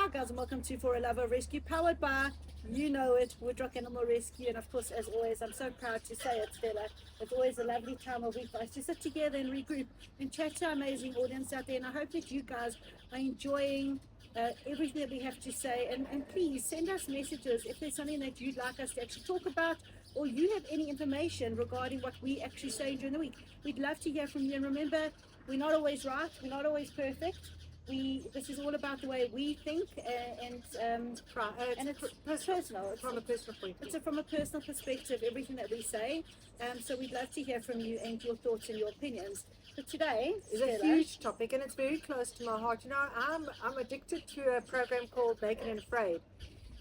Hi guys, and welcome to For a Love of Rescue, powered by, you know it, Woodrock Animal Rescue. And of course, as always, I'm so proud to say it, Stella, it's always a lovely time of week for us to sit together and regroup and chat to our amazing audience out there. And I hope that you guys are enjoying everything that we have to say. And please send us messages if there's something that you'd like us to actually talk about, or you have any information regarding what we actually say during the week. We'd love to hear from you. And remember, we're not always right, we're not always perfect. This is all about the way we think, and it's personal. It's from a personal point of view. From a personal perspective, everything that we say. So we'd love to hear from you and your thoughts and your opinions. But today is a huge topic, and it's very close to my heart. You know, I'm addicted to a program called Naked and Afraid.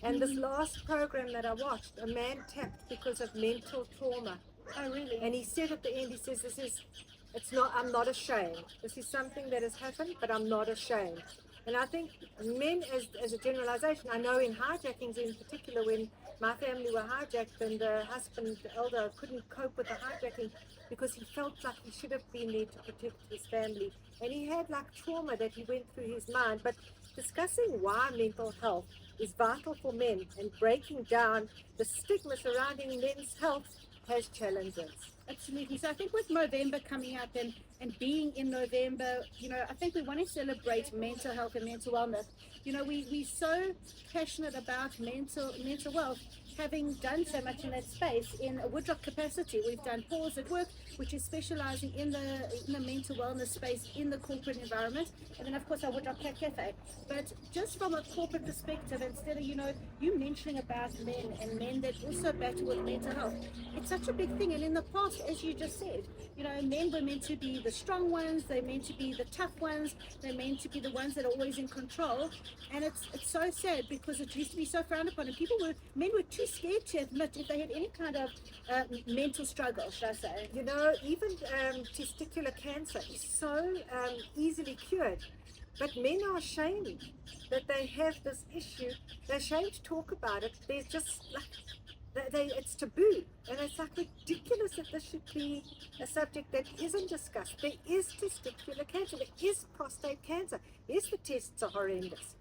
And this last program that I watched, a man tapped because of mental trauma. Oh, really? And he said at the end, he says, I'm not ashamed. This is something that has happened, but I'm not ashamed. And I think men, as a generalization, I know in hijackings in particular, when my family were hijacked and the husband, the elder, couldn't cope with the hijacking because he felt like he should have been there to protect his family. And he had like trauma that he went through his mind. But discussing why mental health is vital for men and breaking down the stigma surrounding men's health has challenges. Absolutely. So I think with Movember coming up and being in November, you know, I think we want to celebrate mental health and mental wellness. You know, we're so passionate about mental wealth, having done so much in that space in a Woodrock capacity. We've done Paws Work, which is specializing in the mental wellness space in the corporate environment, and then of course our Woodrock Cat Cafe. But just from a corporate perspective, instead of, you know, you mentioning about men and men that also battle with mental health, it's such a big thing. And in the past, as you just said, you know, men were meant to be the strong ones, they're meant to be the tough ones, they're meant to be the ones that are always in control. And it's so sad because it used to be so frowned upon, and men were too scared to admit if they had any kind of mental struggle, should I say. You know, even testicular cancer is so easily cured, but men are ashamed that they have this issue. They're ashamed to talk about it. There's just like it's taboo, and it's like ridiculous that this should be a subject that isn't discussed. There is testicular cancer, there is prostate cancer. Yes, the tests are horrendous,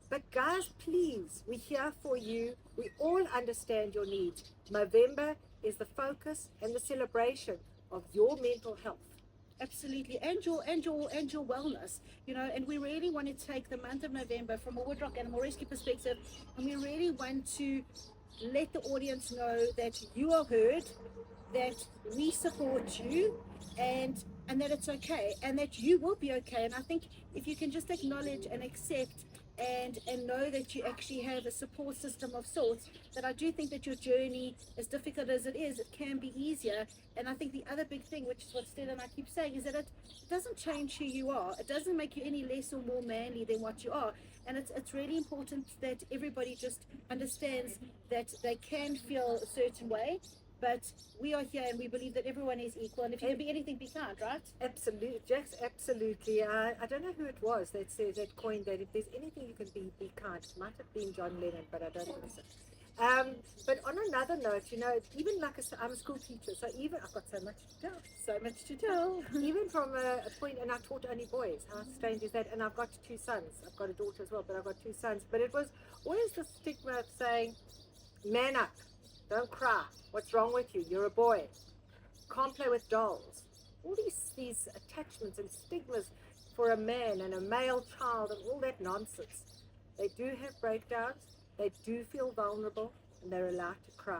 but guys, please, we're here for you. We all understand your needs. Movember is the focus and the celebration of your mental health. Absolutely, and your wellness, you know. And we really want to take the month of November from a Woodrock Animal Rescue perspective, and we really want to let the audience know that you are heard, that we support you, and that it's okay, and that you will be okay. And I think if you can just acknowledge and accept and know that you actually have a support system of sorts, that I do think that your journey, as difficult as it is, it can be easier. And I think the other big thing, which is what Stella and I keep saying, is that it doesn't change who you are. It doesn't make you any less or more manly than what you are. And it's really important that everybody just understands that they can feel a certain way, but we are here and we believe that everyone is equal, and if you can be anything, be kind, right? Absolutely, Jax, absolutely. I don't know who it was that said, that coined that if there's anything you can be kind. It might have been John Lennon, but I don't think so. But on another note, you know, even like I'm a school teacher, so even I've got so much to tell. Even from a point, and I taught only boys. How strange is that? And I've got two sons. I've got a daughter as well, but I've got two sons. But it was always the stigma of saying, man up, don't cry. What's wrong with you? You're a boy. Can't play with dolls. All these attachments and stigmas for a man and a male child and all that nonsense. They do have breakdowns. They do feel vulnerable, and they're allowed to cry.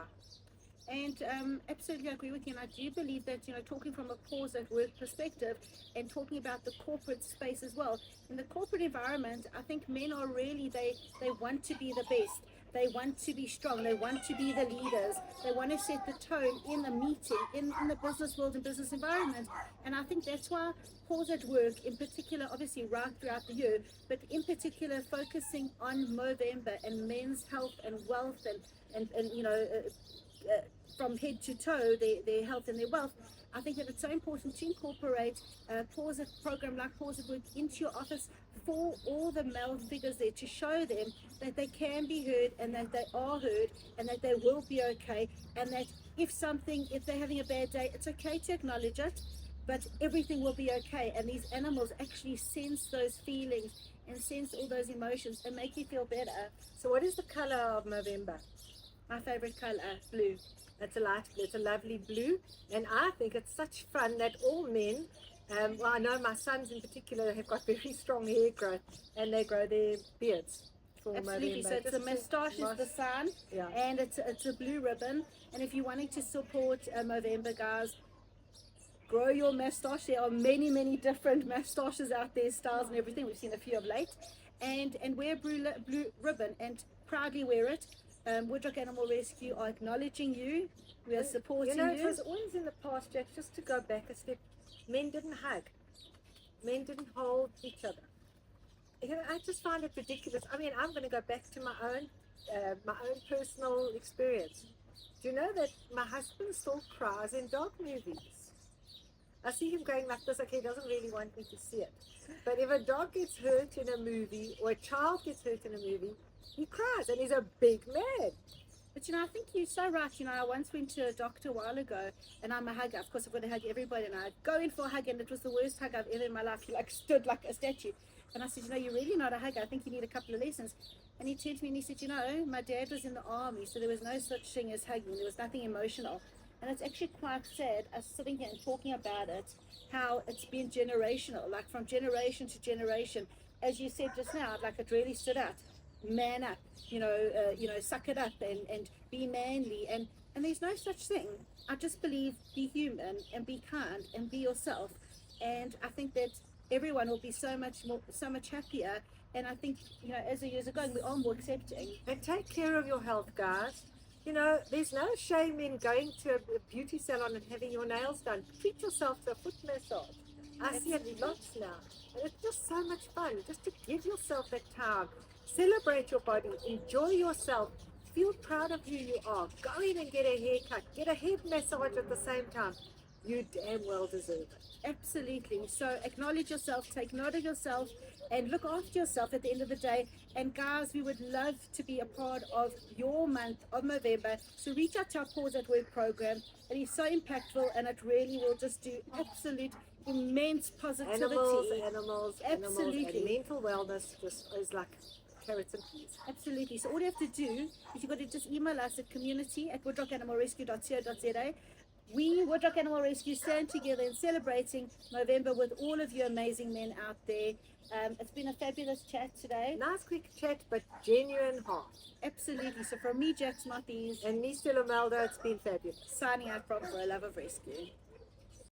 And absolutely agree with you. And I do believe that, you know, talking from a Paws Work perspective and talking about the corporate space as well, in the corporate environment, I think men are really, they want to be the best. They want to be strong. They want to be the leaders. They want to set the tone in the meeting, in the business world and business environment. And I think that's why Paws at Work, in particular, obviously right throughout the year, but in particular focusing on Movember and men's health and wealth and you know, from head to toe, their health and their wealth. I think that it's so important to incorporate a program like Paws at Work into your office for all the male figures there, to show them that they can be heard and that they are heard and that they will be okay, and that if they're having a bad day, it's okay to acknowledge it, but everything will be okay. And these animals actually sense those feelings and sense all those emotions and make you feel better. So what is the color of Movember? My favorite color, blue. It's a light blue. It's a lovely blue, and I think it's such fun that all men, well, I know my sons in particular have got very strong hair growth, and they grow their beards for Absolutely. Movember. So it's a moustache is the sign, Yeah. and it's a blue ribbon. And if you're wanting to support Movember, guys, grow your moustache. There are many different moustaches out there, styles and everything. We've seen a few of late, and wear blue ribbon and proudly wear it. Woodrock Animal Rescue are acknowledging you. We are supporting You know, you. it was always in the past, Jack, just to go back a step, men didn't hug. Men didn't hold each other. You know, I just find it ridiculous. I mean, I'm going to go back to my own personal experience. Do you know that my husband still cries in dog movies? I see him going like this. Okay, he doesn't really want me to see it. But if a dog gets hurt in a movie or a child gets hurt in a movie, he cries, and he's a big man. But you know, I think you're so right. You know, I once went to a doctor a while ago, and I'm a hugger. Of course, I've got to hug everybody, and I'd go in for a hug, and it was the worst hug I've ever in my life. He like stood like a statue. And I said, you know, you're really not a hugger. I think you need a couple of lessons. And he turned to me and he said, you know, my dad was in the army, so there was no such thing as hugging. There was nothing emotional. And it's actually quite sad, us sitting here and talking about it, how it's been generational, like from generation to generation. As you said just now, like it really stood out. Man up, suck it up and be manly. And there's no such thing. I just believe be human and be kind and be yourself. And I think that everyone will be so much happier. And I think, you know, as the years are going, we are more accepting. And take care of your health, guys. You know, there's no shame in going to a beauty salon and having your nails done. Treat yourself to a foot massage. I see it lots now. And it's just so much fun just to give yourself that time. Celebrate your body. Enjoy yourself. Feel proud of who you are. Go in and get a haircut. Get a head massage at the same time. You damn well deserve it. Absolutely. So acknowledge yourself, take note of yourself, and look after yourself at the end of the day. And guys, we would love to be a part of your month of Movember. So reach out to our Paws at Work program. It is so impactful, and it really will just do absolute immense positivity. Animals, Absolutely. and mental wellness just is like carrots and peas. Absolutely. So all you have to do is you've got to just email us at community@woodrockanimalrescue.co.za. We, Woodrock Animal Rescue, stand together in celebrating Movember with all of you amazing men out there. It's been a fabulous chat today. Nice quick chat, but genuine heart. Absolutely. So from me, Jack Martheze, And me, Stella Meldau, it's been fabulous. signing out from For a Love of Rescue.